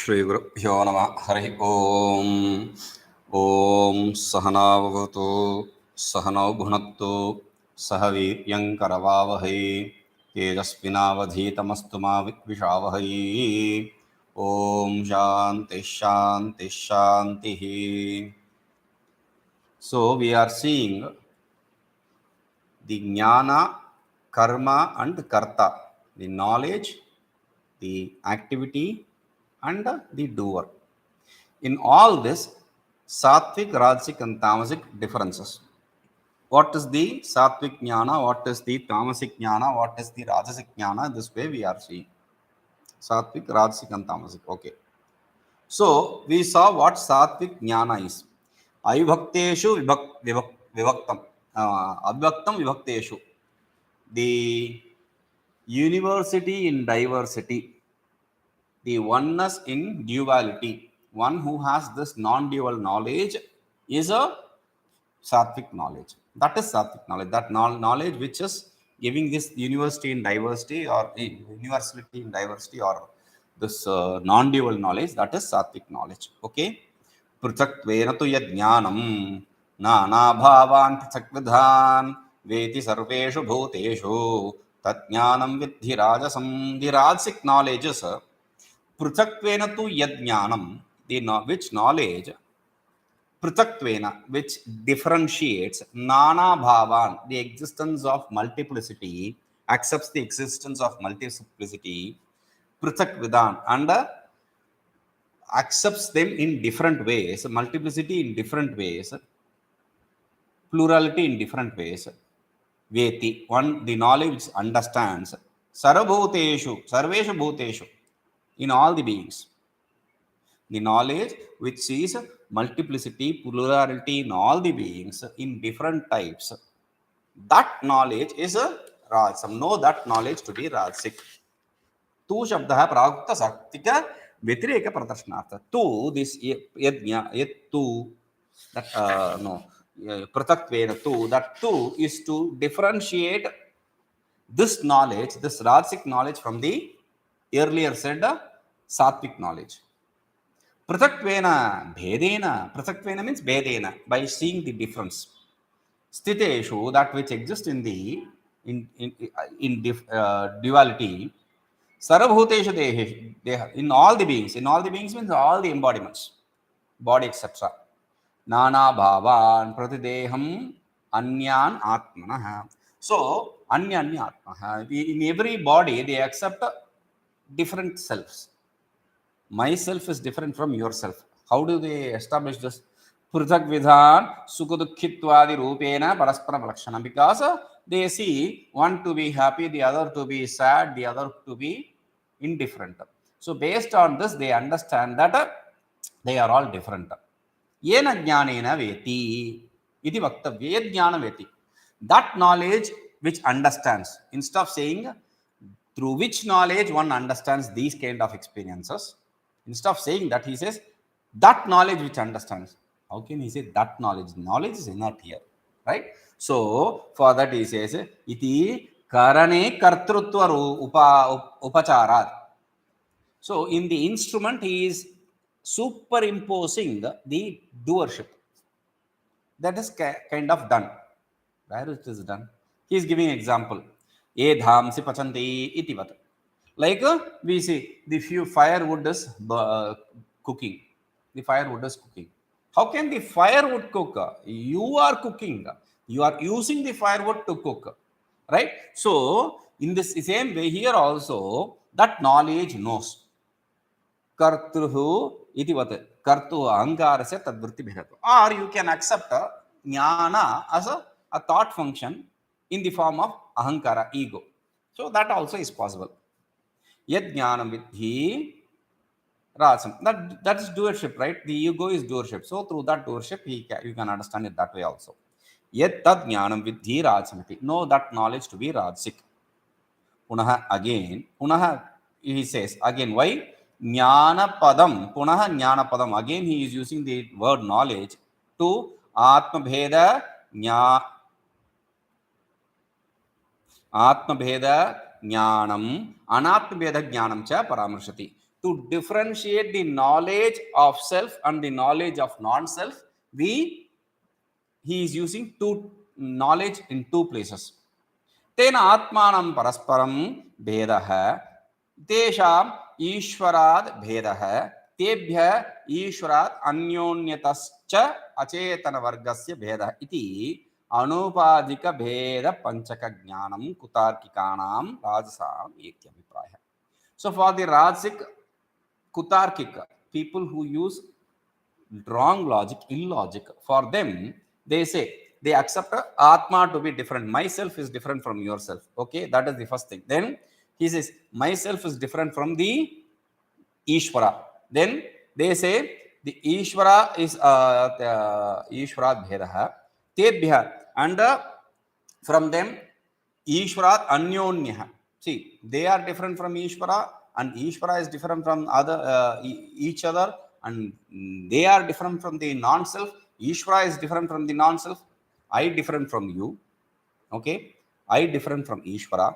श्रीगुरुभ्यो नमः। हरि ओम। ओम सहनाववतु सहनौ भुनक्तु सह वीर्यङ्करवावहै तेजस्विनावधीतमस्तु मा विद्विषावहै। ओम शांति शांति शांति। So we are seeing the jnana, karma and karta, the knowledge, the activity and the doer. In all this, sattvic, rajasic and tamasic differences. What is the sattvic jnana? What is the tamasic jnana? What is the rajasic jnana? This way we are seeing sattvic, rajasic and tamasic. Okay. So we saw what sattvic jnana is. Avibhakteshu vivaktam. Avibhaktam vivhakteshu. The university in diversity. The oneness in duality. One who has this non-dual knowledge is a sattvic knowledge. That is sattvic knowledge. That knowledge which is giving this university in diversity or universality in diversity or this non-dual knowledge, that is sattvic knowledge. Okay. Prithaktvena tu yad jnanam nana bhavan prithakvidhan veti sarveshu bhuteshu tat jnanam vidhi rajasam. The rajasic knowledge is Prithaktvena tu yad jnanam, which knowledge, Prithaktvena, which differentiates Nana Bhavan, the existence of multiplicity, accepts the existence of multiplicity, Prithakvidan, and accepts them in different ways, multiplicity in different ways, plurality in different ways. Veti, one, the knowledge which understands Sarvabhuteshu, Sarveshu Bhuteshu, in all the beings. The knowledge which sees multiplicity, plurality in all the beings in different types. That knowledge is a Rajasam. Know that knowledge to be Rajasic. Tu Shabdaha Pragukta Saktika Vitreka Pratashnartha. Tu, this yet tu, that Prataktvena tu, that tu is to differentiate this knowledge, this Rajasic knowledge from the earlier said Sattvic knowledge. Prithaktvena bhedena. Prithaktvena means bhedena, by seeing the difference. Stiteshu, that which exists in the duality. Sarvabhuteshu deha, in all the beings. In all the beings means all the embodiments, body, etc. Nana bhavan pratideham anyan atmanaha. So anya atmaha. In every body they accept different selves. Myself is different from yourself. How do they establish this? Prithak vidhan sukhadukkhitvadi rupena paraspara lakshana. Because they see one to be happy, the other to be sad, the other to be indifferent. So based on this, they understand that they are all different. Yena jnanena veti iti vaktavya. Yed jnana veti, that knowledge which understands, instead of saying through which knowledge one understands these kind of experiences, instead of saying that, he says that knowledge which understands. How can he say that knowledge? Knowledge is not here, right? So for that he says iti karane kartrutva upacharat. So in the instrument he is superimposing the doership. That is kind of done. Where it is done? He is giving example. E dhamsi pachanti itivat. Like we see the few firewood is cooking. The firewood is cooking. How can the firewood cook? You are cooking. You are using the firewood to cook, right? So in this same way here also, that knowledge knows. Kartruhu itivat. Kartu ahankarasya tadvritti bhedatu. Or you can accept jnana as a thought function in the form of ahankara, ego. So that also is possible. Yad jnanam vidhi rajasam. That is doership, right? The ego is doership. So through that doership, you can understand it that way also. Yad tad jnanam vidhi rajasamiti. Know that knowledge to be rajasic. Punaha again. Punaha he says again. Why? Jnana padam. Punaha jnana padam. Again he is using the word knowledge to atma bheda Atma Bheda Jnanam, Anatma Bheda Jnanam cha Paramrshati. to differentiate the knowledge of self and the knowledge of non-self, he is using two knowledge in two places. तेन आत्मानं परस्परं भेदः तेषाम् ईश्वरात् भेदः तेभ्यः ईश्वरात् अन्योन्यतश्च अचेतनवर्गस्य भेदः इति अनुपादिक भेद पंचक ज्ञानं कुतार्किकाणां राजसाम् इत्यभिप्रायः. So for the Rajasic Kutarkic people who use wrong logic, illogic, for them they say they accept Atma to be different. Myself is different from yourself. Okay, that is the first thing. Then he says myself is different from the Ishvara. Then they say the Ishvara is Ishvarat Bhedaha. Tebhya, and from them Ishvarat Anyonyah. See, they are different from Ishvara, and Ishvara is different from other each other, and they are different from the non-self. Ishvara is different from the non-self. I different from you. Okay, I different from Ishvara.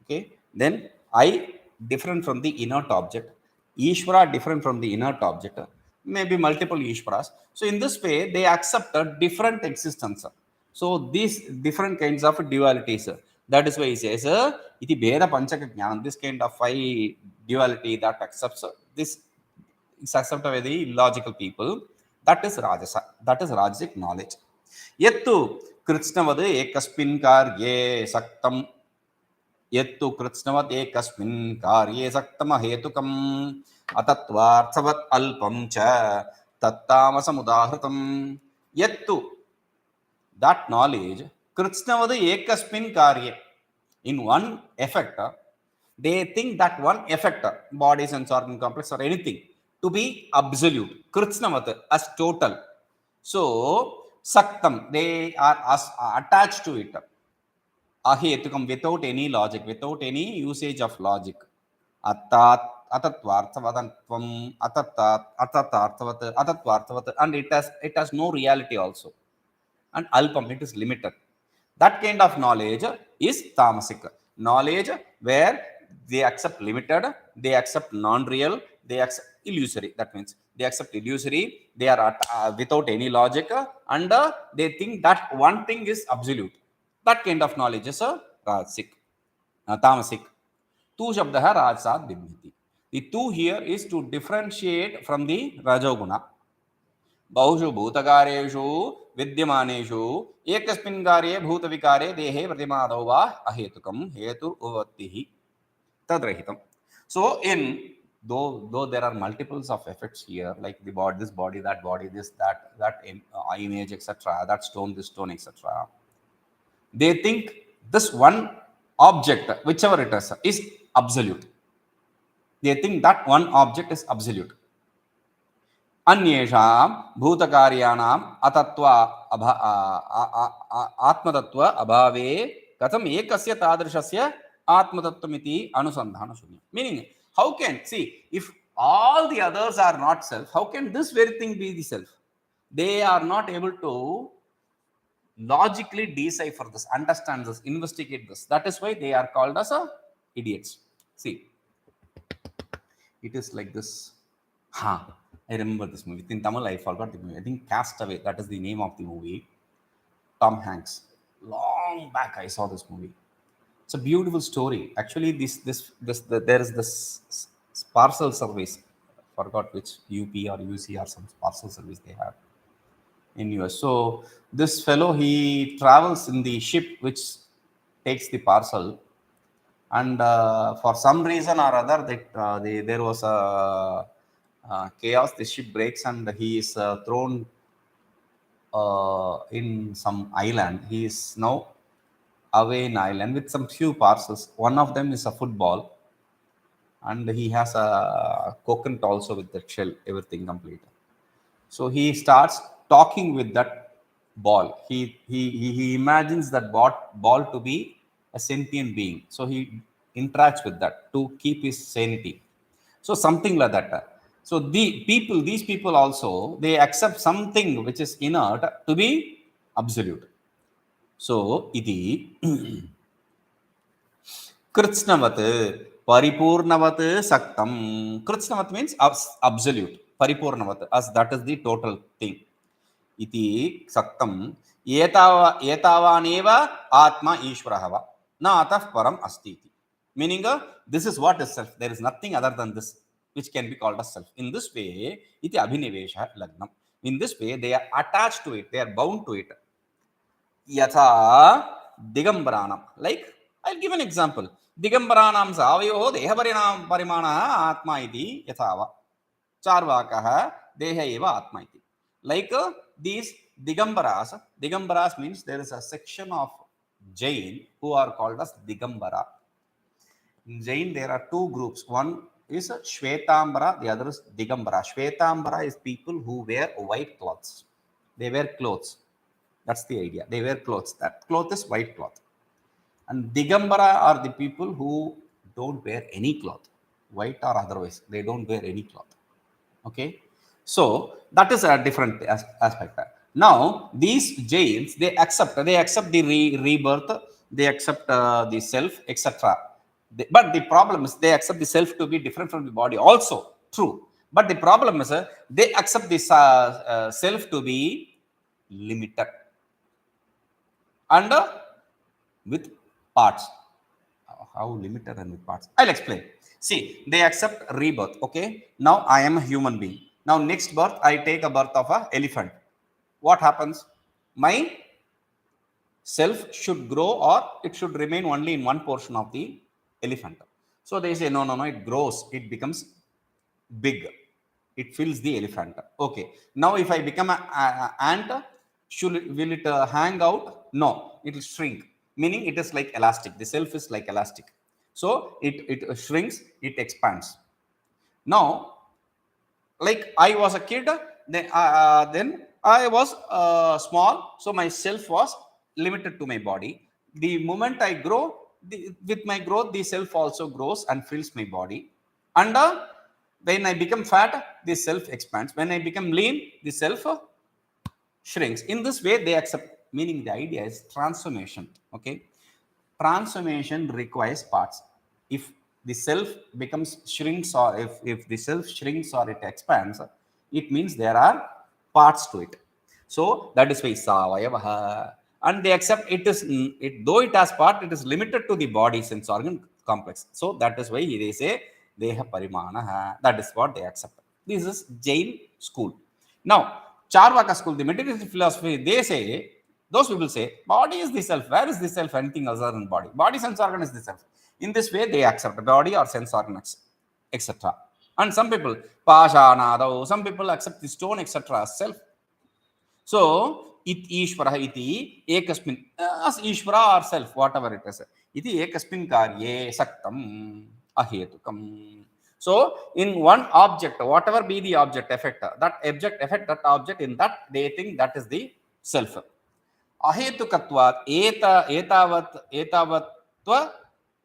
Okay, then I different from the inert object. Ishvara different from the inert object. Maybe multiple Ishvaras. So in this way, they accept a different existence. So these different kinds of dualities. That is why he says, iti bheda panchaka jnanam, this kind of five duality that accepts, this is accepted by the illogical people. That is Rajasa. That is Rajasic knowledge. Yettu kritsnavad ekasmin karye saktam. यत्तु कृत्स्नवत् एकस्मिन् कार्ये सक्तम हेतुकम् अतत्वार्थवत् अल्पं च तत्तामसमुदाहृतम्. यत्तु, that knowledge, कृत्स्नवत् एकस्मिन् कार्ये, in one effect, they think that one effect, body, sense, organ complex or anything, to be absolute. Kritsnavata, as total. So saktam, they are attached to it. Ahetukam, without any logic, without any usage of logic. Attat, atatvarthavatantvam, atatvarthavat, and it has no reality also. And alpam, it is limited. That kind of knowledge is tamasic. Knowledge where they accept limited, they accept non-real, they accept illusory. That means they accept illusory, they are without any logic, and they think that one thing is absolute. That kind of knowledge is Rajasic, Tamasic. Tu shabdaha Rajasat Bibhiti. The two here is to differentiate from the Rajoguna. बहुषु भूतकारेषु विद्यमानेषु एकस्मिन् कार्ये भूतविकारे देहे प्रतिमादौ वा अहेतुकं हेतुर्वत्तिः तद्रहितम्. So in though there are multiples of effects here, like the body, this body, that body, this, that image, etc., that stone, this stone, etc., they think this one object, whichever it is absolute. They think that one object is absolute. अन्येषां भूतकार्याणाम् अतत्व आत्मतत्व अभावे कथम एकस्य तादृशस्य आत्मतत्वमिति अनुसंधानशून्यम्. Meaning, how can, see, if all the others are not self, how can this very thing be the self? They are not able to logically decipher this, understand this, investigate this. That is why they are called as idiots. See, it is like this. I remember this movie. In Tamil, I forgot the movie. I think Castaway, that is the name of the movie. Tom Hanks. Long back, I saw this movie. It's a beautiful story. Actually, there is this parcel service. I forgot which UP or UC or some parcel service they have in US. So this fellow, he travels in the ship which takes the parcel, and for some reason or other, there was a chaos. The ship breaks and he is thrown in some island. He is now away in island with some few parcels. One of them is a football, and he has a coconut also with the shell, everything complete. So he starts talking with that ball. He imagines that ball to be a sentient being. So he interacts with that to keep his sanity. So something like that. So these people also, they accept something which is inert to be absolute. So iti kritsnavat Paripurnavat saktam. Kritsnavat means absolute. Paripurnavat, as that is the total thing. Iti saktam etavaneva atma ishvarah na atah param asti. Meaning, this is what is self. There is nothing other than this which can be called as self. In this way, iti abhinivesha lagnam. In this way, they are attached to it. They are bound to it. Yatha digambaranam. Like, I'll give an example. Digambaranam savayo dehaparinam parimana atma iti yathava. Charvakaha deha eva atma iti. Like these Digambaras means there is a section of Jain who are called as Digambara. In Jain, there are two groups. One is Shvetambara, the other is Digambara. Shvetambara is people who wear white clothes. They wear clothes. That's the idea. They wear clothes. That cloth is white cloth. And Digambara are the people who don't wear any cloth, white or otherwise. They don't wear any cloth. Okay. So that is a different aspect. Now these Jains, they accept the rebirth, they accept the self, etc. But the problem is they accept the self to be different from the body also. True. But the problem is they accept this self to be limited and with parts. How limited and with parts? I'll explain. See, they accept rebirth. Okay. Now I am a human being. Now next birth, I take a birth of an elephant. What happens? My self should grow or it should remain only in one portion of the elephant. So they say, no, it grows. It becomes big. It fills the elephant. Okay. Now if I become an ant, will it hang out? No, it will shrink. Meaning it is like elastic. The self is like elastic. So it shrinks, it expands. Now, like I was a kid, then I was small, so my self was limited to my body. The moment I grow, with my growth, the self also grows and fills my body. And when I become fat, the self expands. When I become lean, the self shrinks. In this way, they accept. Meaning the idea is transformation. Okay, transformation requires parts. If the self becomes shrinks, or if the self shrinks or it expands, it means there are parts to it. So that is why savayavaha. And they accept though it has part, it is limited to the body sense organ complex. So that is why they say deha parimanaha. That is what they accept. This is Jain school. Now Charvaka school, the materialistic philosophy, they say, those people say, body is the self. Where is the self? Anything other than body? Body, sense organ is the self. In this way, they accept body or sense organ, etc. And some people, pashanado, some people accept the stone, etc. as self. So, it ishvara iti ekasmin, as ishvara or self, whatever it is. Iti ekasmin karye saktam ahetukam. So, in one object, whatever be the object effect, that object effect, that object, in that they think that is the self. Ahetukatvat etavatva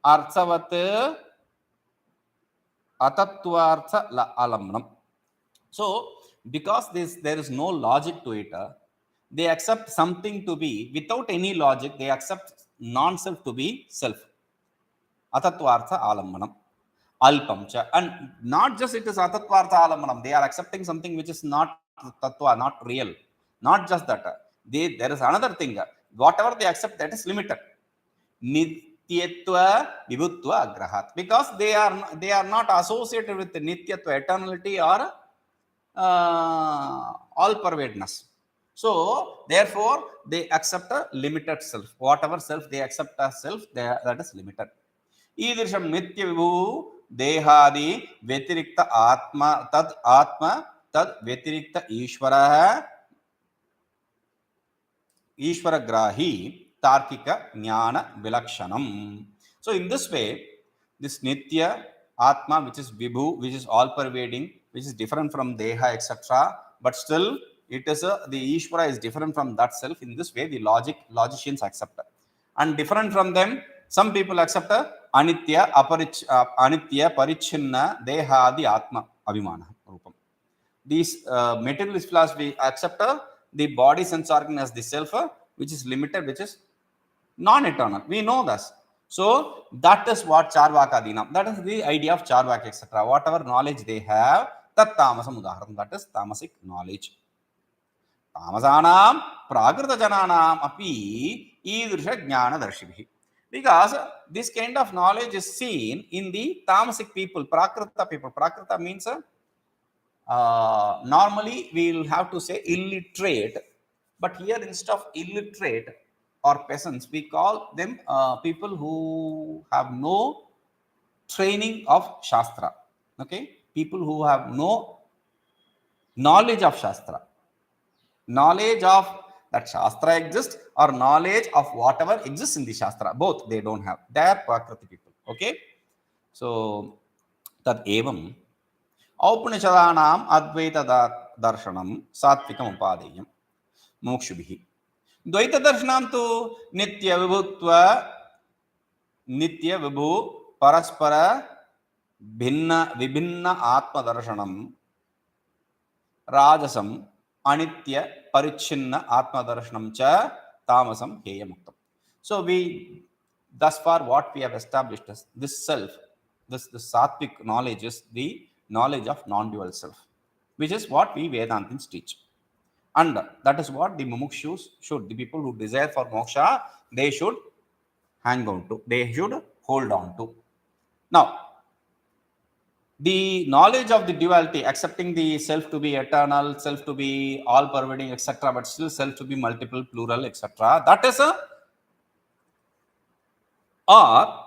arthavat atatvartha alamnam. So, because there is no logic to it, they accept something to be without any logic. They accept non-self to be self. Atatvartha alamnam. Alpamcha. And not just it is atatvartha alamanam, they are accepting something which is not tattva, not real. Not just that. There is another thing. Whatever they accept, that is limited. Nityatva vibhutva agrahat. Because they are not associated with the nityatva, eternality, or all pervadness. So therefore they accept a limited self. Whatever self they accept as self, that is limited. Idrisham nitya vibhu dehadi vyatirikta atma tad vyatirikta ishvaragrahi tarkika jnana vilakshanam. So in this way, this nitya atma, which is vibhu, which is all pervading, which is different from deha, etc., but still it is the ishvara is different from that self. In this way, the logicians accept it. And different from them, some people accept anitya parichinna dehadi atma abhimana rupam. These materialist philosophy accept the body sense organ as the self, which is limited, which is non-eternal. We know this. So that is what charvakadinam, that is the idea of charvaka etc. Whatever knowledge they have, tat tamasam udaharanam, that is tamasic knowledge. Tamasanam prakrita jananam api idrisha jnana darshibhi, because this kind of knowledge is seen in the tamasic people, prakrita people. Prakrita means normally we will have to say illiterate, but here instead of illiterate or peasants, we call them people who have no training of Shastra. Okay, people who have no knowledge of Shastra, knowledge of that Shastra exists or knowledge of whatever exists in the Shastra. Both they don't have. They are Prakriti people. Okay, so tad evam औपनिषदानाम् अद्वैत दर्शनं सात्विकम् उपादेयम् मोक्षभिः। द्वैत दर्शनं तु नित्य विभुत्व नित्य विभु परस्पर भिन्न विभिन्न आत्मदर्शनं राजसं अनित्य परिच्छिन्न आत्मदर्शनं च तामसं हेयमुक्तम्. So we thus far what we have established is this self, this sattvic knowledge is the knowledge of non-dual self, which is what we Vedantins teach, and that is what the mumukshus should, the people who desire for moksha, they should hang on to, they should hold on to. Now the knowledge of the duality, accepting the self to be eternal, self to be all pervading etc., but still self to be multiple, plural etc., that is a or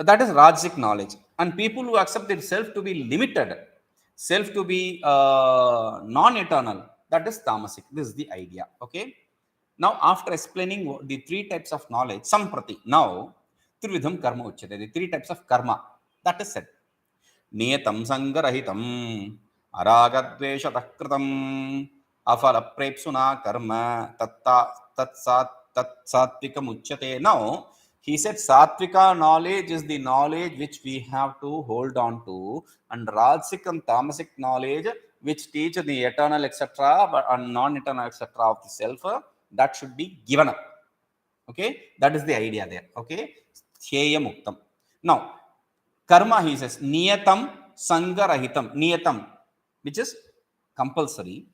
that is Rajasic knowledge. And people who accept their self to be limited, self to be non-eternal, that is Tamasic. This is the idea. Okay. Now, after explaining the three types of knowledge, Samprati, now Trividham Karma Uchyate, the three types of karma, that is said. Niyatam Sangarahitam Aragadveshatah Kritam Afala Prepsuna Karma Tat Satvikam Uchyate. Now, he said Sattvika knowledge is the knowledge which we have to hold on to, and Rajasic and Tamasic knowledge which teach the eternal etc. but non-eternal etc. of the self, that should be given up. Okay, that is the idea there. Okay, Sheyam Muktam. Now, karma, he says Niyatam Sangarahitam. Niyatam, which is compulsory,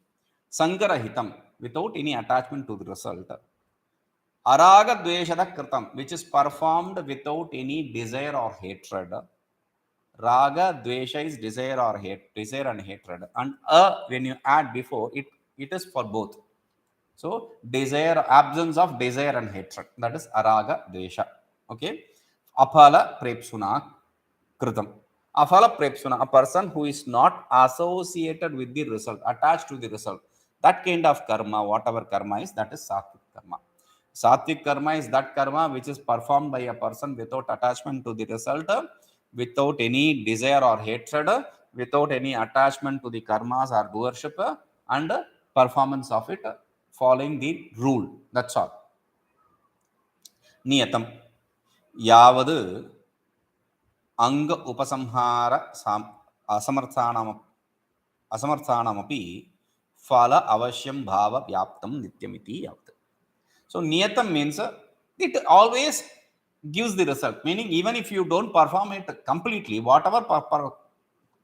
Sangarahitam, without any attachment to the result. Araga dveshada kritam, which is performed without any desire or hatred. Raga dvesha is desire or hate, desire and hatred, and when you add before it, it is for both. So desire, absence of desire and hatred, that is araga dvesha. Okay. Aphala prepsuna kritam. Aphala prepsuna, a person who is not associated with the result, attached to the result, that kind of karma, whatever karma is, that is sattvic karma. Sattvic karma is that karma which is performed by a person without attachment to the result, without any desire or hatred, without any attachment to the karmas or doership, and performance of it following the rule. That's all. Niyatam yavad anga upasamhara asamarthanamapi phala avashyam bhava vyaptam nityamiti yavat. So niyatam means it always gives the result, meaning even if you don't perform it completely, whatever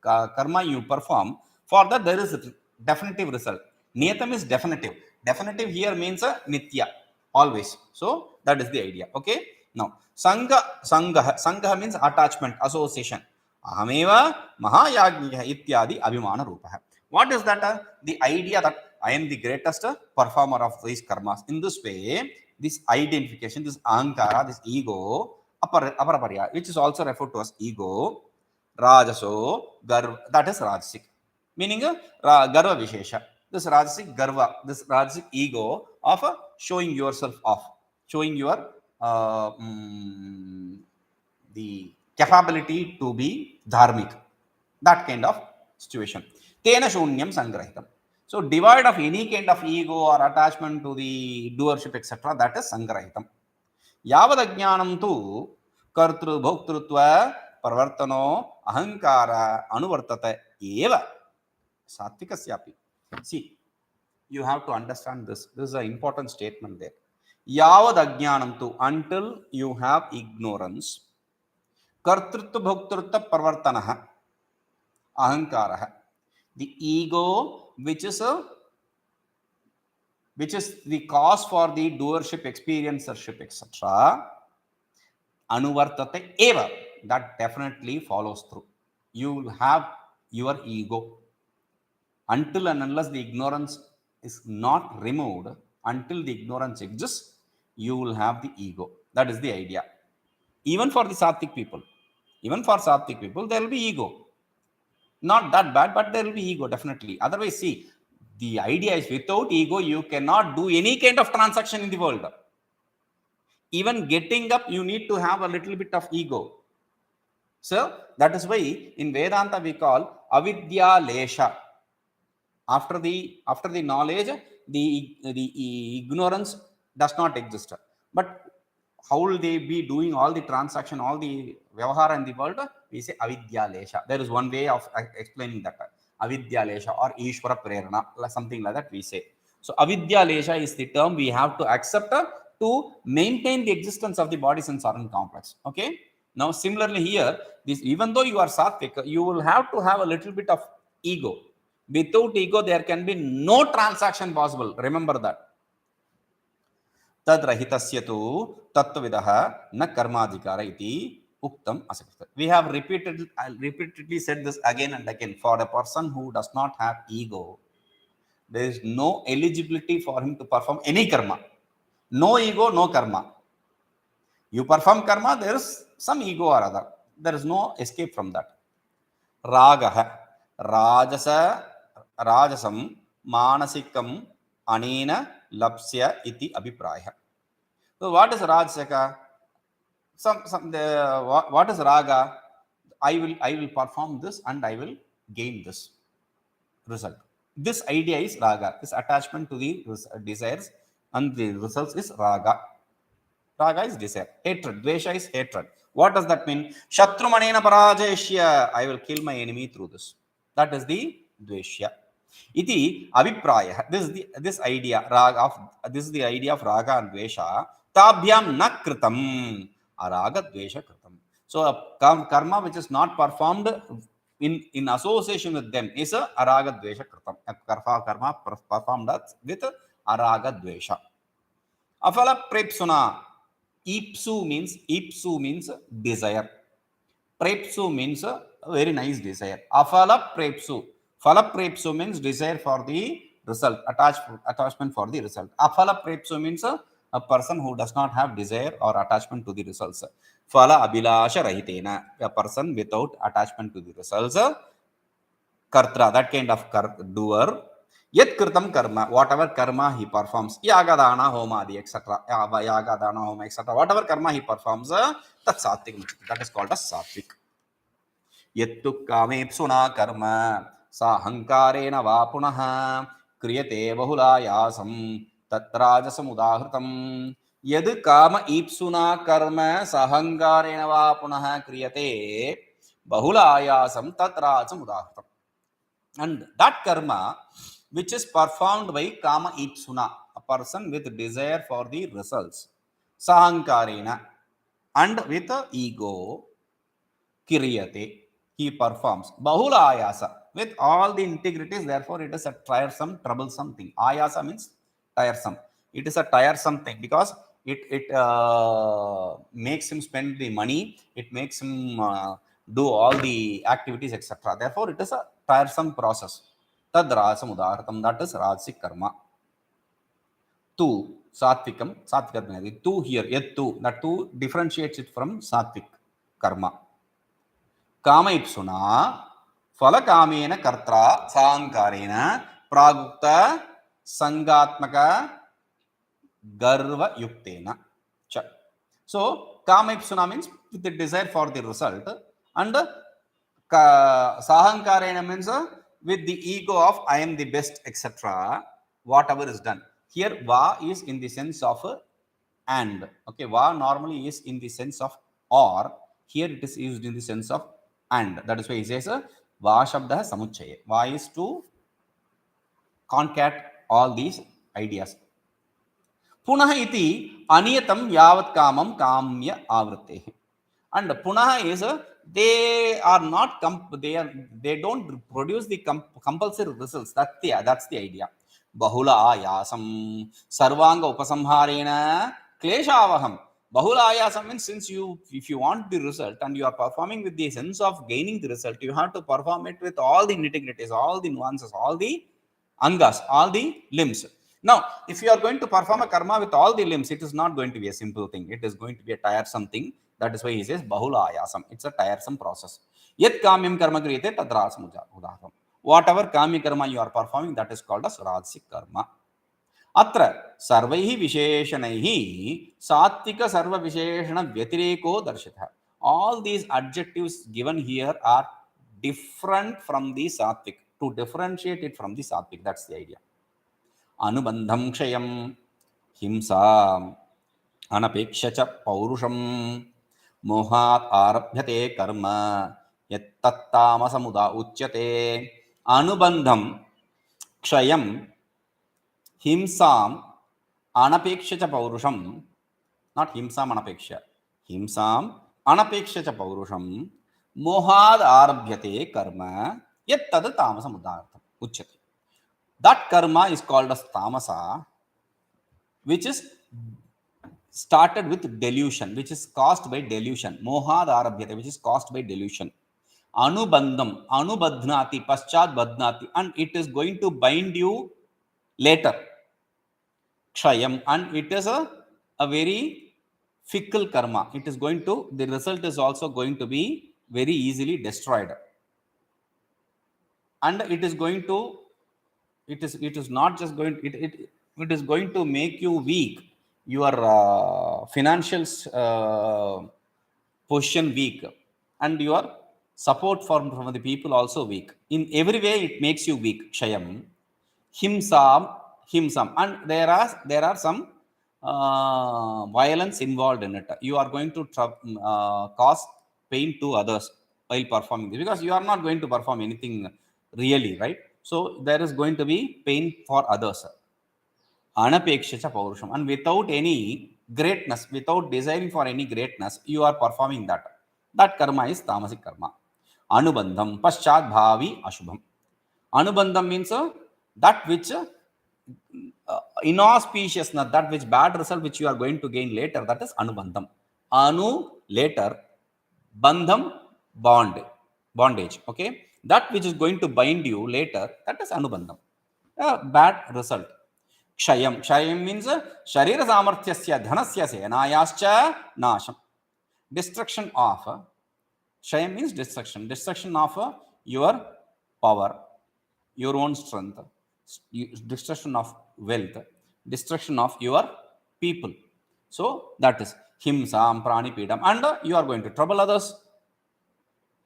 karma you perform, for that there is a definitive result. Niyatam is definitive. Definitive here means nitya, always. So that is the idea. Okay. Now sangha means attachment, association. Ahameva mahayagniya ityadi abhimana rupaha. What is that? The idea that I am the greatest performer of these karmas. In this way, this identification, this ahankara, this ego, aparaparya, which is also referred to as ego, rajaso, garva, that is rajasic, meaning garva vishesha. This rajasic garva, this rajasic ego of showing yourself off, showing your the capability to be dharmic, that kind of situation. Tena shunyam sangrahitam. So devoid of any kind of ego or attachment to the doership etc., that is sangrahitam. Yavad ajnanam tu kartru bhoktrutva parvartano ahankara anuvartata eva satvikasyapi. See, you have to understand this. This is an important statement there. Yavad ajnanam tu, until you have ignorance. Kartrutva bhoktrutva parvartanaha, ahankaraha. The ego, which is the cause for the doership, experiencership, etc. Anuvartate eva, that definitely follows through. You will have your ego. Until and unless the ignorance is not removed, until the ignorance exists, you will have the ego. That is the idea. Even for the Sattvic people, there will be ego. Not that bad, but there will be ego, definitely. Otherwise, see, the idea is without ego, you cannot do any kind of transaction in the world. Even getting up, you need to have a little bit of ego. So, that is why in Vedanta we call avidya lesha. After the knowledge, the ignorance does not exist. But how will they be doing all the transaction, all the vyavahara in the world? We say avidya lesha. There is one way of explaining that. Avidya lesha or Ishvara prerana, something like that we say. So avidya lesha is the term we have to accept to maintain the existence of the body sense organ complex. Okay. Now similarly here, even though you are sattvic, you will have to have a little bit of ego. Without ego, there can be no transaction possible. Remember that. Tad rahitasya tu tattvavidah na karmadhikara iti uktam asakta. We have repeatedly said this again and again. For a person who does not have ego, there is no eligibility for him to perform any karma. No ego, no karma. You perform karma, there is some ego or other. There is no escape from that. Ragaha, rajasam, manasikam, anena, lapsya iti abhipraya. So what is rajasaka? What is raga? I will perform this and I will gain this result. This idea is raga. This attachment to the desires and the results is raga. Raga is desire. Hatred. Dvesha is hatred. What does that mean? Shatrumanena parajeshya. I will kill my enemy through this. That is the dveshya. Iti abhipraya. This idea this is the idea of raga and dvesha. Tabhyam na kritam. Araga dvesha kritam. So a karma which is not performed in association with them is a araga dvesha kritam. A karma performed with araga dvesha. Afala prepsuna. Ipsu means desire. Prepsu means a very nice desire. Afala prepsu. Phala prepsu means desire for the result, attachment for the result. Afala prepsu means a person who does not have desire or attachment to the results. Phala abhilasha rahitena, a person without attachment to the results. Kartra, that kind of doer. Yet kritam karma, whatever karma he performs, yaga dana homa, etc. Yaga dana homa, etc. Whatever karma he performs, that's sattvic. That is called as sattvic. Yettu kamepsuna karma, sahankarena vapunaha, kriyate bahulayasam, tatrajasam udahritam. Yed kama ipsuna karma, sahankarena vapunaha, kriyate bahulayasam, tatrajasam udahritam. And that karma, which is performed by kama ipsuna, a person with desire for the results, sahankarena, and with ego, kiriyate, he performs. Bahula ayasa, with all the integrities, therefore it is a tiresome, troublesome thing. Ayasa means tiresome. It is a tiresome thing because it makes him spend the money, it makes him do all the activities, etc. Therefore, it is a tiresome process. Tad rajasam udahartam, that is rajasic karma. Tu, sattvikam, sattvikam, tu here, yet tu, that tu differentiates it from sattvic karma. Kama ipsuna, phala kamena kartra, sahankarena, pragukta, sangatmaka, garva yuktena. So, kama ipsuna means with the desire for the result, and sahankarena means with the ego of I am the best, etc. Whatever is done. Here, va is in the sense of and. Okay, va normally is in the sense of or. Here it is used in the sense of and. That is why he says va shabda samuchaya. Va is to concat all these ideas. Punah iti aniyatam yavat kamam kamya avrittehi. And punah is they are not they don't produce the compulsory results. That's the idea. Bahula ayasam sarvanga upasamharena kleshavaham. Bahula ayasam means if you want the result and you are performing with the sense of gaining the result, you have to perform it with all the nitty-gritties, all the nuances, all the angas, all the limbs. Now, if you are going to perform a karma with all the limbs, it is not going to be a simple thing. It is going to be a tiresome thing. That is why he says bahula ayasam. It's a tiresome process. Yet kamyam karma kriyate tadrasam udaharam. Whatever kamya karma you are performing, that is called as rajasic karma. Atra sarvaihi visheshanaihi sattvika sarva visheshana vyatireko darshitha. All these adjectives given here are different from the sattvic. To differentiate it from the sattvic, that's the idea. Anubandham kshayam himsa anapeksha cha paurusham mohat arabhyate karma yattattamasamuda uchyate. Anubandham kshayam himsam anapeksha cha paurusham, not himsam anapeksha, himsam anapeksha cha paurusham mohad arabhyate karma yattad tamasamuda uchyate. That karma is called as tamasa, which is started with delusion, which is caused by delusion. Mohad arabhyate, which is caused by delusion. Anubandham, anubadhnati, paschat badhnati, and it is going to bind you later. Kshayam, and it is a very fickle karma. It is going to, the result is also going to be very easily destroyed. And it is going to, it is not just going, it is going to make you weak. Your financial position weak, and your support from the people also weak. In every way, it makes you weak. Kshayam, himsam, and there are some violence involved in it. You are going to cause pain to others while performing this, because you are not going to perform anything really, right? So there is going to be pain for others. Anapeksha paurusham, and without any greatness, without desiring for any greatness, you are performing that. That karma is tamasic karma. Anubandham, paschat bhavi ashubham. Anubandham means that which inauspiciousness, that which bad result which you are going to gain later, that is anubandham. Anu, later, bandham, bondage. Okay, that which is going to bind you later, that is anubandham. Bad result. Kshayam means sharira samarthyasya dhanasya senayascha nasham. Destruction of, kshayam means destruction of your power, your own strength, destruction of wealth, destruction of your people. So that is himsam pranipidam, and you are going to trouble others.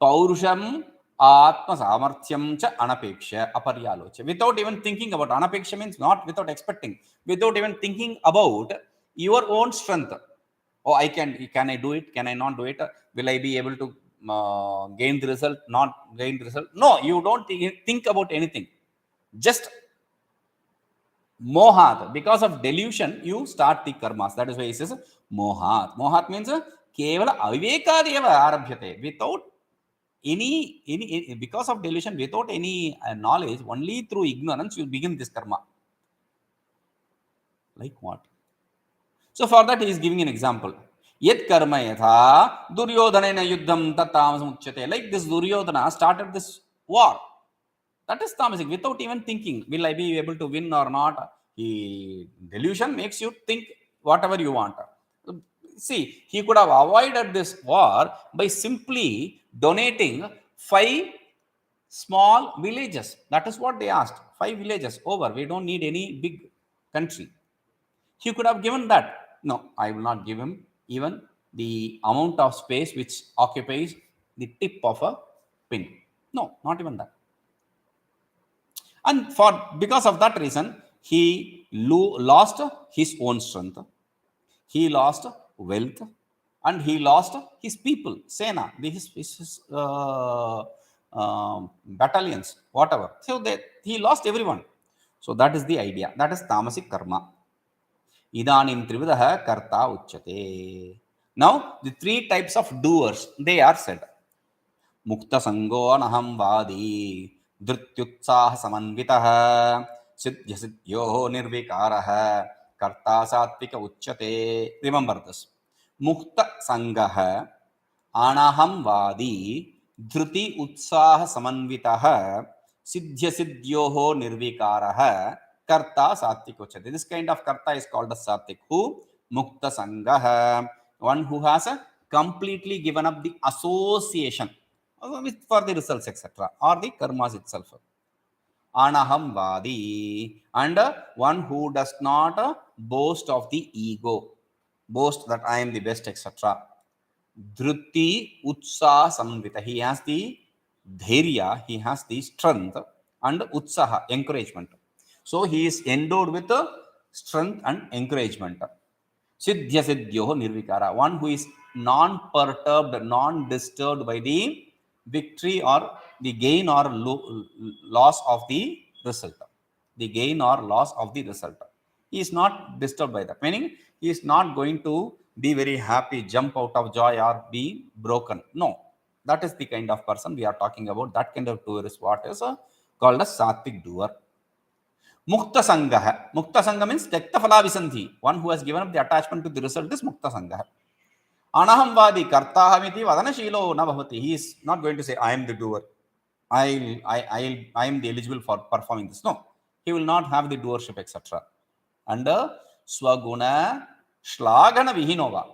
Paurusham atma samarthyam cha anapeksha aparyalocha. Without even thinking about, anapeksha means not without expecting, without even thinking about your own strength. Oh, can I do it? Can I not do it? Will I be able to gain the result? Not gain the result? No, you don't think about anything. Just mohat, because of delusion, you start the karmas. That is why he says mohat. Mohat means kevala avivekadeva arabhyate. Without any because of delusion, without any knowledge, only through ignorance you begin this karma. Like what? So for that he is giving an example. Yet karma yatha duryodhanena yuddham tattamasam uchyate. Like this Duryodhana started this war. That is tamasic. Without even thinking, will I be able to win or not? Delusion makes you think whatever you want. See, he could have avoided this war by simply donating 5 small villages. That is what they asked. 5 villages over. We don't need any big country. He could have given that. No, I will not give him even the amount of space which occupies the tip of a pin. No, not even that. And because of that reason, he lost his own strength. He lost wealth, and he lost his people, Sena, his battalions, whatever. So he lost everyone. So that is the idea. That is tamasic karma. Idanim trividaha karta uchyate. Now the three types of doers, they are said. Mukta sango anaham vadi dhrutyutsah samanvitah siddhya siddhyoho nirvikaraha karta satvika uchyate. Remember this. Mukta sangaha anaham vadi dhruti utsah samanvitah siddhya siddhyoho nirvikaraha karta satvika uchyate. This kind of karta is called as satvik. Who? Mukta sangaha, one who has completely given up the association for the results, etc., or the karmas itself. Anaham vadi, and one who does not boast of the ego, boast that I am the best, etc. Dhruti utsaha samvita, he has the dharya, he has the strength, and utsaha, encouragement. So he is endowed with strength and encouragement. Siddhya siddhyoho nirvikara, one who is non-perturbed, non-disturbed by the victory or the gain or loss of the result. The gain or loss of the result. He is not disturbed by that. Meaning, he is not going to be very happy, jump out of joy, or be broken. No. That is the kind of person we are talking about. That kind of doer is what is called a sattvic doer. Mukta sangaha. Mukta sangha means tekta phala visanti. One who has given up the attachment to the result is mukta sangaha. Anaham vadi kartahamiti vadanashilo na bhavati. He is not going to say, I am the doer. I am the eligible for performing this. No. He will not have the doership, etc. And swaguna shlagana vihinova.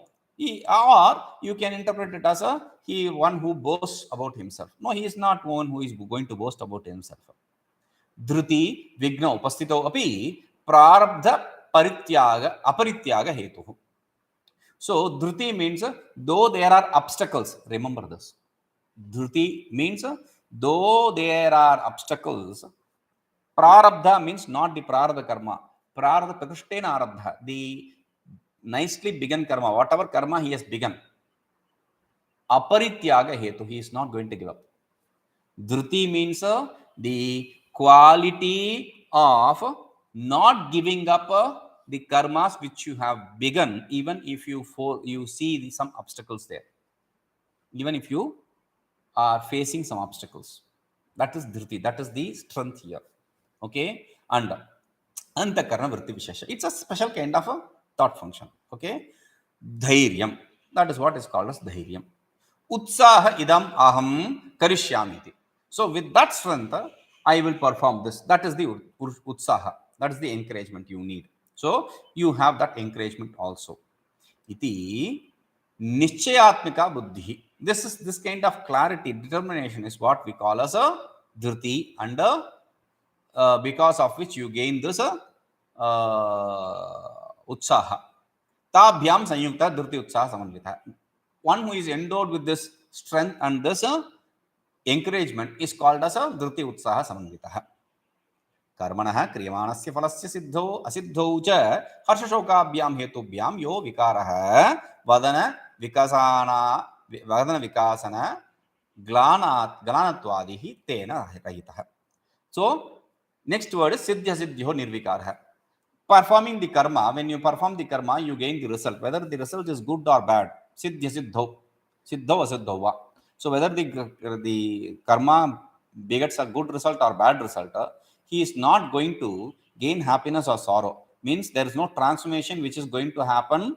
Or you can interpret it as one who boasts about himself. No, he is not one who is going to boast about himself. Dhruti vigna upastito api prarabdha parityaga aparityaga hetuhu. So dhruti means though there are obstacles. Remember this. Dhruti means though there are obstacles. Prarabdha means not the prarabdha karma. Prarabdha prakrishtena arabdha, the nicely begun karma, whatever karma he has begun. Aparityaga hetu, he is not going to give up. Dhruti means the quality of not giving up the karmas which you have begun, even if you see some obstacles there. Even if you are facing some obstacles. That is dhruti. That is the strength here. Okay? And antakarna vritti vishesha. It's a special kind of a thought function. Okay? Dhairyam. That is what is called as dhairyam. Utsaha idam aham karishyamiti. So with that strength, I will perform this. That is the utsaha. That is the encouragement you need. So you have that encouragement also. Iti nischayatmika buddhi. This kind of clarity, determination is what we call as a dhruti, and because of which you gain this utsaha. Tabhyam sanyukta dhruti utsaha samanvita. One who is endowed with this strength and this encouragement is called as a dhruti utsaha samanvitaha. Karmanaha kriyamanasya phalasya siddho asiddho cha harshashokabhyam hetubhyam yo vikaraha vadana vikasana glanatwadihi tena rahitaha. So next word is siddhya siddhyo nirvikaraha. Performing the karma, when you perform the karma, you gain the result. Whether the result is good or bad, siddhya siddho, siddho asiddhova. So whether the karma begets a good result or bad result, he is not going to gain happiness or sorrow. Means there is no transformation which is going to happen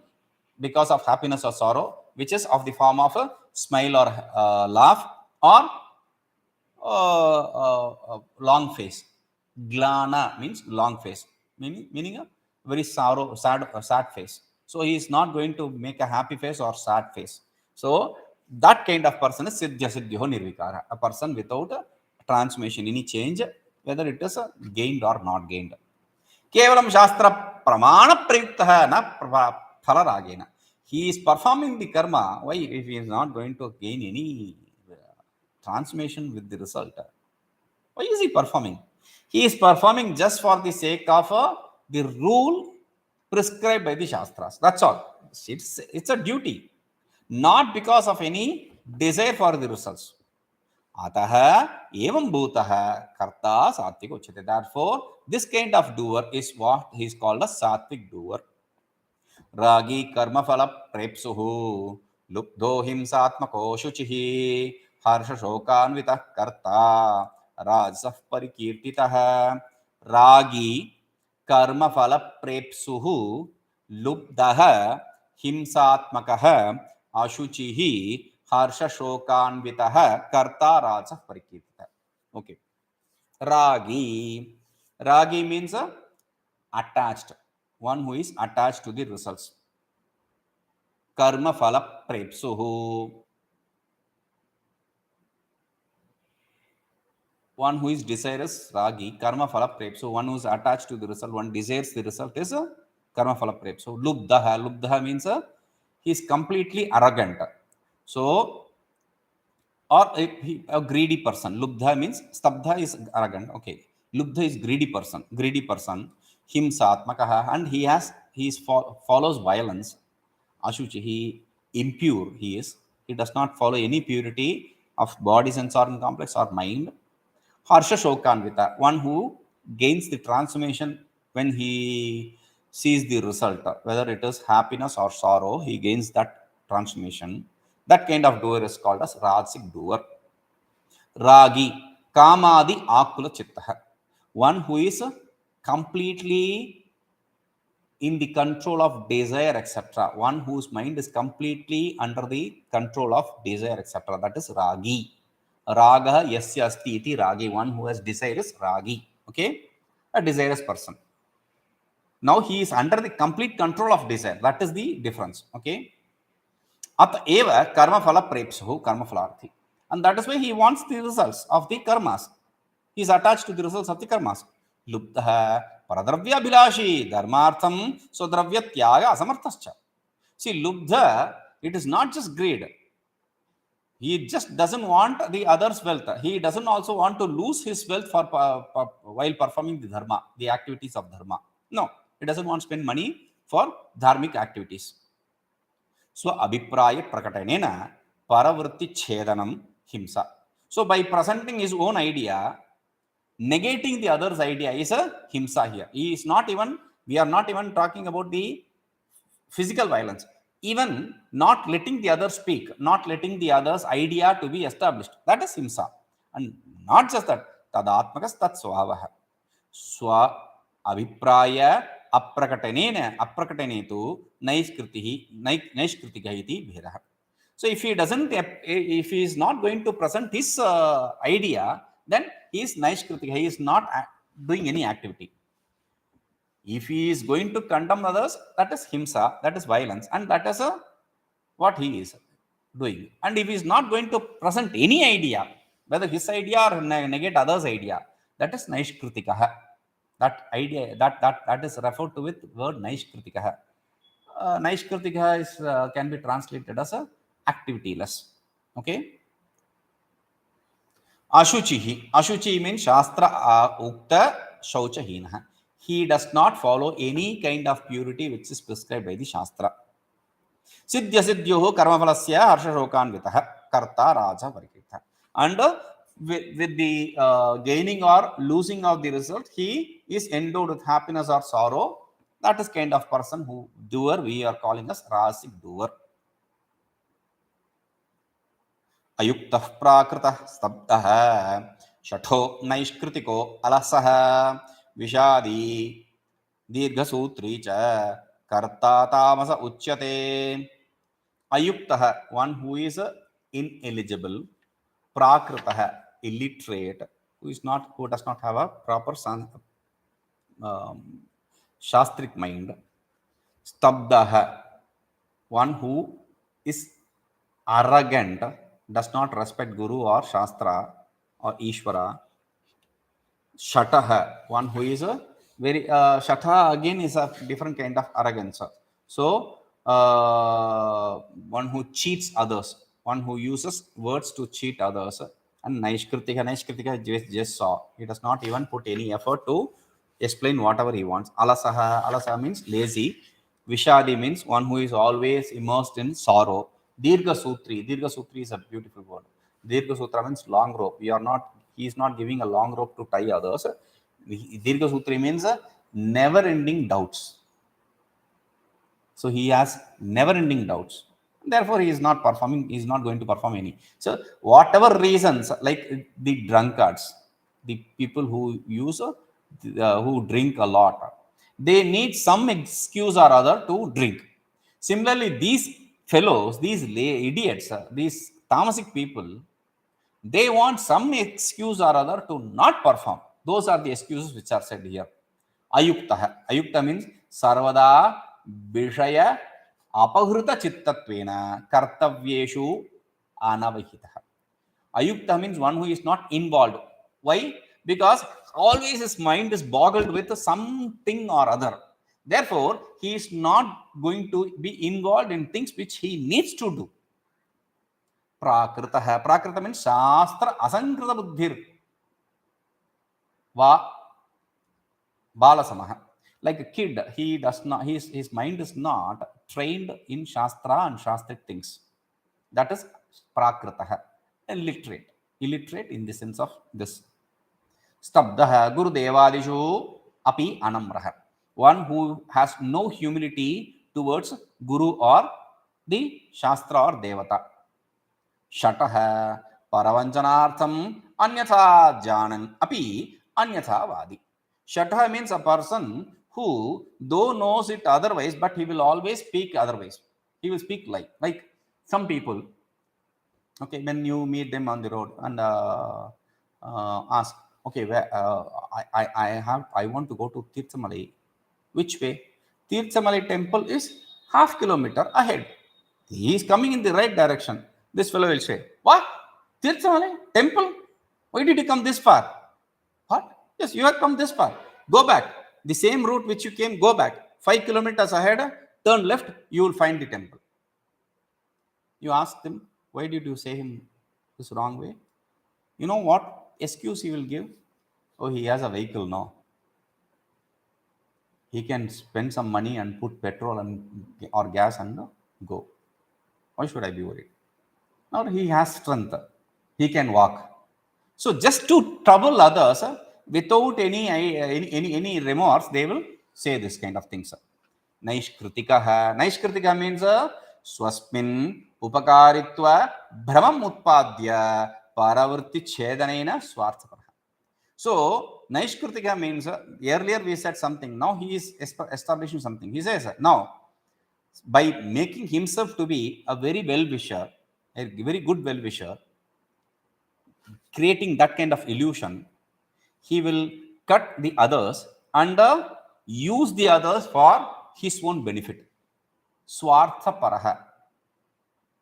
because of happiness or sorrow, which is of the form of a smile or laugh or long face. Glana means long face, meaning a very sad face. So he is not going to make a happy face or sad face. So that kind of person is siddhya siddhyo nirvikara, a person without a transformation, any change, whether it is gained or not gained. Kevalam shastra pramana prayuktaha na phalaragena. He is performing the karma. Why? If he is not going to gain any transformation with the result, why is he performing? He is performing just for the sake of the rule prescribed by the Shastras. That's all. It's a duty, not because of any desire for the results. Ataha evam bhutaha karta satvik uchyate. Therefore, this kind of doer is what he is called a sattvic doer. रागी कर्मफल प्रेप्सुः लुब्धो हिंसात्मको शुचिः हर्षशोकान्वितः कर्ता राजसः परिकीर्तितः रागी कर्मफल प्रेप्सुः लुब्धः हिंसात्मकः अशुचिः हर्षशोकान्वितः कर्ता राजसः परिकीर्तितः. Okay. Ragi means attached, one who is attached to the results. Karma phala prepsuhu, one who is desirous. Ragi karma phala prepsu, one who is attached to the result, one desires the result is karma phala prepsu. Lubdha means he is completely arrogant. So or a greedy person. Lubdha means stabdha is arrogant. Okay, lubdha is greedy person. Himsatmakaha, and he follows violence. Ashuchi, he impure he does not follow any purity of body, sense organ complex or mind. Harsha shokanvita, one who gains the transformation when he sees the result, whether it is happiness or sorrow, he gains that transformation. That kind of doer is called as rajasic doer. Ragi, kamadi akula chittaha, one who is completely in the control of desire, etc. One whose mind is completely under the control of desire, etc. That is ragi. Raga yasya asti iti ragi, one who has desire is ragi. Okay, a desirous person. Now he is under the complete control of desire. That is the difference. Okay. At eva karma phala prepsuhu karma phalarthi, and that is why he wants the results of the karmas. He is attached to the results of the karmas. Luptah paradravya-abhilashi dharmartham swadravya tyaga asamarthascha. See, lubdha, it is not just greed. He just doesn't want the other's wealth. He doesn't also want to lose his wealth for while performing the dharma, the activities of dharma. No, he doesn't want to spend money for dharmic activities. So abhipraya prakatanena paravritti chedanam himsa. So by presenting his own idea, negating the other's idea is a himsa here. He is not even, we are not even talking about the physical violence. Even not letting the other speak, not letting the other's idea to be established, that is himsa. And not just that, tadatmakas tat swavaha. Swa abhipraya aprakatanetu naiskritika iti bhedaha. So if he is not going to present his idea, then he is naiskritika, he is not doing any activity. If he is going to condemn others, that is himsa, that is violence, and that is what he is doing. And if he is not going to present any idea, whether his idea or negate others' idea, that is naishkritika. That idea, that is referred to with word naishkritika. Naishkritika is can be translated as a activityless. Okay. Ashuchi means shastra ukta shauchahina. He does not follow any kind of purity which is prescribed by the shastra. Siddhya siddhyoho karma phalasya harsha shokanvitah karta raja varikitha. And with the gaining or losing of the result, he is endowed with happiness or sorrow. That is kind of person who doer we are calling as rasic doer. Ayuktah prakritah stabdah shatho naishkritiko alasah vishadi dirghasutri cha karta tamasa uchyate. Ayuktah, one who is ineligible. Prakritah, illiterate, who does not have a proper shastric mind. Stabdah, one who is arrogant, does not respect guru or shastra or ishvara. Shatah, one who is a very shatha again is a different kind of arrogance. So one who cheats others, one who uses words to cheat others. And naishkritika just saw, he does not even put any effort to explain whatever he wants. Alasaha means lazy. Vishadi means one who is always immersed in sorrow. Dirghasutri is a beautiful word. Dirghasutra means long rope. He is not giving a long rope to tie others. Dirghasutri means never ending doubts. So he has never-ending doubts. Therefore, he is not performing. He is not going to perform any. So whatever reasons, like the drunkards, the people who use, who drink a lot, they need some excuse or other to drink. Similarly, these fellows, these idiots, these tamasic people, they want some excuse or other to not perform. Those are the excuses which are said here. Ayukta. Ayukta means sarvada vishaya apahruta chittattvena kartavyeshu anavahita. Ayukta means one who is not involved. Why? Because always his mind is boggled with something or other. Therefore, he is not going to be involved in things which he needs to do. Prakrita. Prakrita means Shastra Asankrita Buddhir. Va Balasamaha. Like a kid, he does not, his mind is not trained in Shastra and Shastric things. That is Prakrita. Illiterate. Illiterate in the sense of this. Stabdaha Guru Devadishu Api Anamraha. One who has no humility towards Guru or the Shastra or Devata. Shataha Paravanjanartham Anyatha Janan Api Anyatha Vadi. Shataha means a person who, though knows it otherwise, but he will always speak otherwise. He will speak like some people. Okay, when you meet them on the road and ask, okay, where I want to go to Tirthamalai. Which way? Tirthamalai temple is half kilometer ahead. He is coming in the right direction. This fellow will say, what? Tirthamalai temple? Why did you come this far? What? Yes, you have come this far. Go back. The same route which you came, go back. 5 kilometers ahead, turn left, you will find the temple. You ask them, why did you say him this wrong way? You know what excuse he will give? Oh, he has a vehicle now. He can spend some money and put petrol and or gas and go. Why should I be worried? Now he has strength. He can walk. So just to trouble others, without any remorse, they will say this kind of things. Naishkritika. Naishkritika means swasmin upakaritva bhramam utpadya paravritti chedanena swarthapara. So Naishkritika means earlier we said something. Now he is establishing something. He says now by making himself to be a very well-wisher, a very good well-wisher, creating that kind of illusion, he will cut the others and use the others for his own benefit. Swartha paraha.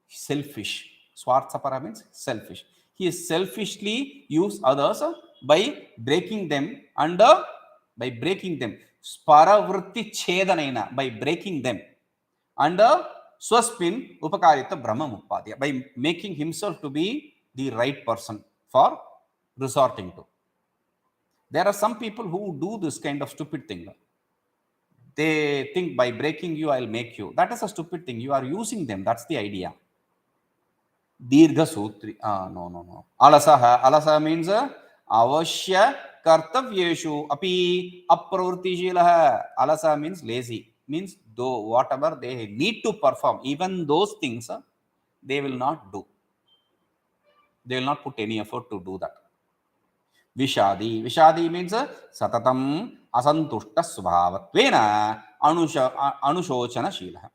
Selfish. Swartha para means selfish. He is selfishly use others by breaking them and by breaking them. Paravritti chedanena, by breaking them. And swaspin upakarita brahma muppadya, by making himself to be the right person for resorting to. There are some people who do this kind of stupid thing. They think by breaking you, I'll make you. That is a stupid thing. You are using them. That's the idea. Dirgha Sutri. No. Alasaha. Alasa means avashya kartavyeshu api apravrittishilaha. Alasa means lazy. Means though whatever they need to perform, even those things, they will not do. They will not put any effort to do that. Vishadi. Vishadi means satatam asantushta svabhatvena anushochana shila.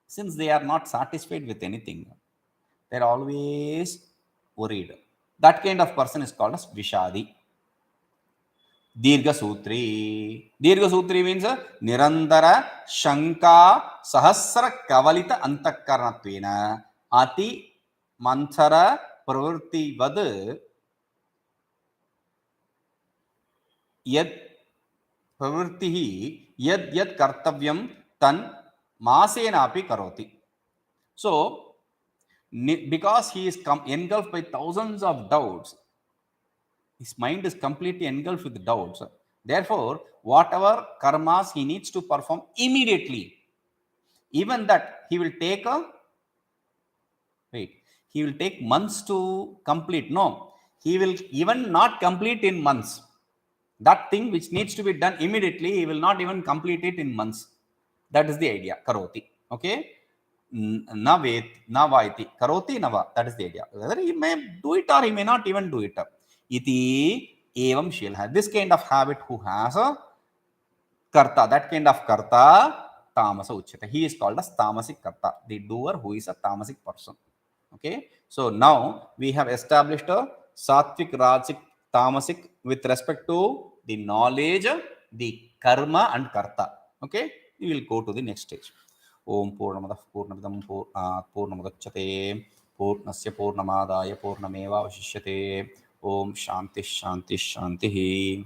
Since they are not satisfied with anything, they are always worried. That kind of person is called as Vishadi. Dirgha Sutri. Dirgha Sutri means Nirandara Shanka Sahasra Kavalita Antakarnatvena Ati Manthara Pravritti Vad Yad Pravrittihi Yad Kartavyam Tan Masenapi Karoti. So, because he is engulfed by thousands of doubts, his mind is completely engulfed with doubts. Therefore, whatever karmas he needs to perform immediately, even that he will take he will take months to complete. No, he will even not complete in months. That thing which needs to be done immediately, he will not even complete it in months. That is the idea. Karoti. Okay. Na vaiti. Karoti nava. That is the idea. Whether he may do it or he may not even do it. Iti evam shilha. This kind of habit who has a karta, that kind of karta, tamasa uchyate. He is called as tamasic karta, the doer who is a tamasic person. Okay. So now we have established a sattvic, rajasic, tamasic with respect to the knowledge, the karma and karta. Okay. We will go to the next stage. Om Purnamadah Purnamidam Purnamadachyate Purnasya Purnamadaya Purnameva Vashishyate. Om Shanti Shanti Shanti.